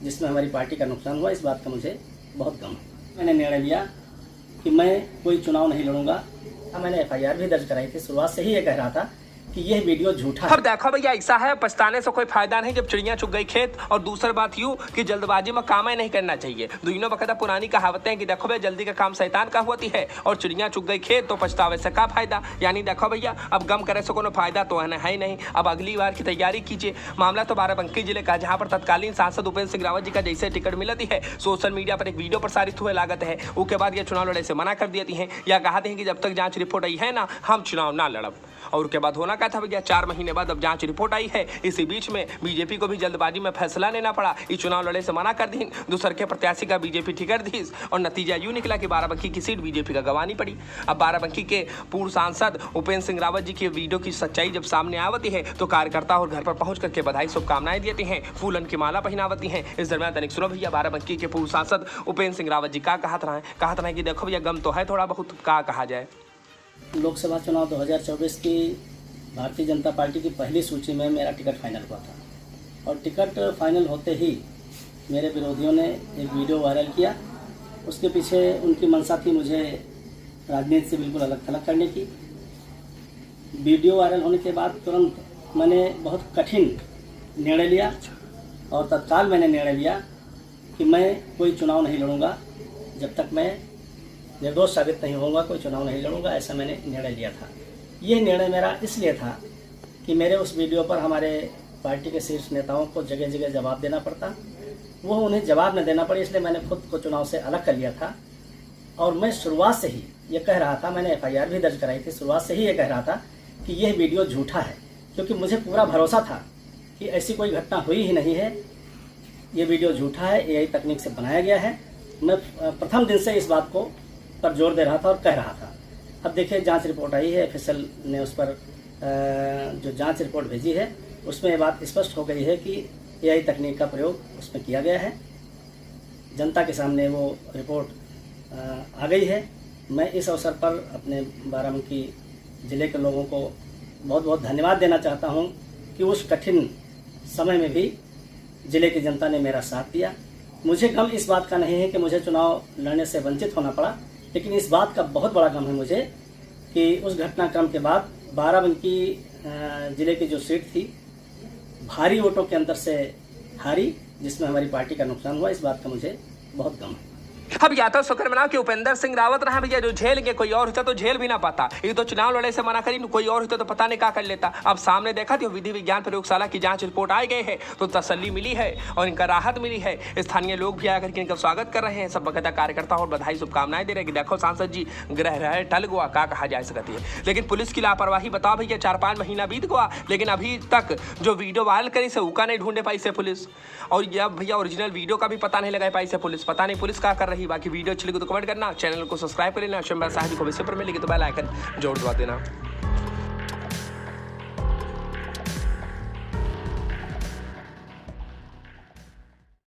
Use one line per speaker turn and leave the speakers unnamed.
जिसमें हमारी पार्टी का नुकसान हुआ, इस बात का मुझे बहुत गम है। मैंने निर्णय लिया कि मैं कोई चुनाव नहीं लड़ूंगा। मैंने एफआईआर भी दर्ज कराई थी। शुरुआत से ही ये कह रहा था कि यह वीडियो झूठा है।
अब देखो भैया, ऐसा है, पछताने से कोई फायदा नहीं जब चिड़िया चुग गई खेत। और दूसरी बात यूं कि जल्दबाजी में काम नहीं करना चाहिए। दोनों बकायदा पुरानी कहावतें हैं कि देखो भैया, जल्दी का काम शैतान का होती है और चिड़िया चुग गई खेत तो पछतावे से का फायदा। यानी देखो भैया, अब गम करे से कोई फायदा तो है ही नहीं। अब अगली बार की तैयारी कीजिए। मामला तो बाराबंकी जिले का, जहां पर तत्कालीन सांसद उपेंद्र सिंह रावत जी का जैसे टिकट मिलती है, सोशल मीडिया पर एक वीडियो प्रसारित हुए लागत है, उसके बाद ये चुनाव लड़े से मना कर देती है या कहते हैं कि जब तक जांच रिपोर्ट आई है ना, हम चुनाव ना लड़ब। और उसके बाद होना क्या था भैया, 4 महीने बाद अब जांच रिपोर्ट आई है। इसी बीच में बीजेपी को भी जल्दबाजी में फैसला लेना पड़ा। ये चुनाव लड़े से मना कर दी, दूसर के प्रत्याशी का बीजेपी टिकट दी और नतीजा यूं निकला कि बाराबंकी की सीट बीजेपी का गंवानी पड़ी। अब बाराबंकी के पूर्व सांसद उपेंद्र सिंह रावत जी की वीडियो की सच्चाई जब सामने आवती है तो कार्यकर्ता और घर पर पहुंच करके बधाई शुभकामनाएं देते हैं, फूलन की माला पहनावती हैं। इस दरमियान तनिक सुनो भैया, बाराबंकी के पूर्व सांसद उपेंद्र सिंह रावत जी का कहत रहे कि देखो भैया, गम तो है थोड़ा बहुत, का कहा जाए।
लोकसभा चुनाव 2024 की भारतीय जनता पार्टी की पहली सूची में मेरा टिकट फाइनल हुआ था और टिकट फाइनल होते ही मेरे विरोधियों ने एक वीडियो वायरल किया। उसके पीछे उनकी मंशा थी मुझे राजनीति से बिल्कुल अलग थलग करने की। वीडियो वायरल होने के बाद तुरंत मैंने बहुत कठिन निर्णय लिया और तत्काल मैंने निर्णय लिया कि मैं कोई चुनाव नहीं लड़ूंगा। जब तक मैं निर्दोष साबित नहीं होऊंगा, कोई चुनाव नहीं लड़ूंगा, ऐसा मैंने निर्णय लिया था। ये निर्णय मेरा इसलिए था कि मेरे उस वीडियो पर हमारे पार्टी के शीर्ष नेताओं को जगह जगह जवाब देना पड़ता, वो उन्हें जवाब न देना पड़े, इसलिए मैंने खुद को चुनाव से अलग कर लिया था। और मैं शुरुआत से ही ये कह रहा था, मैंने एफआईआर भी दर्ज कराई थी, शुरुआत से ही ये कह रहा था कि यह वीडियो झूठा है, क्योंकि मुझे पूरा भरोसा था कि ऐसी कोई घटना हुई ही नहीं है। ये वीडियो झूठा है, एआई तकनीक से बनाया गया है। मैं प्रथम दिन से इस बात को पर जोर दे रहा था और कह रहा था। अब देखिए, जांच रिपोर्ट आई है, ऑफिशियल ने उस पर जो जांच रिपोर्ट भेजी है उसमें ये बात स्पष्ट हो गई है कि एआई तकनीक का प्रयोग उसमें किया गया है। जनता के सामने वो रिपोर्ट आ गई है। मैं इस अवसर पर अपने बाराबंकी ज़िले के लोगों को बहुत बहुत धन्यवाद देना चाहता हूं कि उस कठिन समय में भी ज़िले की जनता ने मेरा साथ दिया। मुझे गम इस बात का नहीं है कि मुझे चुनाव लड़ने से वंचित होना पड़ा, लेकिन इस बात का बहुत बड़ा गम है मुझे कि उस घटनाक्रम के बाद बाराबंकी ज़िले की जो सीट थी भारी वोटों के अंतर से हारी, जिसमें हमारी पार्टी का नुकसान हुआ। इस बात का मुझे बहुत गम है।
अब या तो शुक्र मनाओ कि उपेंद्र सिंह रावत रहा भैया, जो झेल के कोई और होता तो झेल भी ना पाता। ये तो चुनाव लड़े से मना करी, कोई और होता तो पता नहीं क्या कर लेता। अब सामने देखा तो विधि विज्ञान प्रयोगशाला की जांच रिपोर्ट आ गई है तो तसल्ली मिली है और इनका राहत मिली है। स्थानीय लोग भी आकर के इनका स्वागत कर रहे हैं, सब बकायदा कार्यकर्ता और बधाई शुभकामनाएं दे रहे हैं कि देखो सांसद जी ग्रह रहे टल गया, का कहा जा सकती है। लेकिन पुलिस की लापरवाही बताओ भैया, 4-5 महीना बीत गया लेकिन अभी तक जो वीडियो वायरल करी से उका नहीं ढूंढे पाई से पुलिस। और यह भैया ओरिजिनल वीडियो का भी पता नहीं लगा पाई से पुलिस। पता नहीं पुलिस क्या कर रही। बाकी वीडियो अच्छी लगी तो कमेंट करना, चैनल को सब्सक्राइब कर लेना, शंबर साहब को विषय पर मिलेगी तो बेल आइकन जोड़ दबा देना।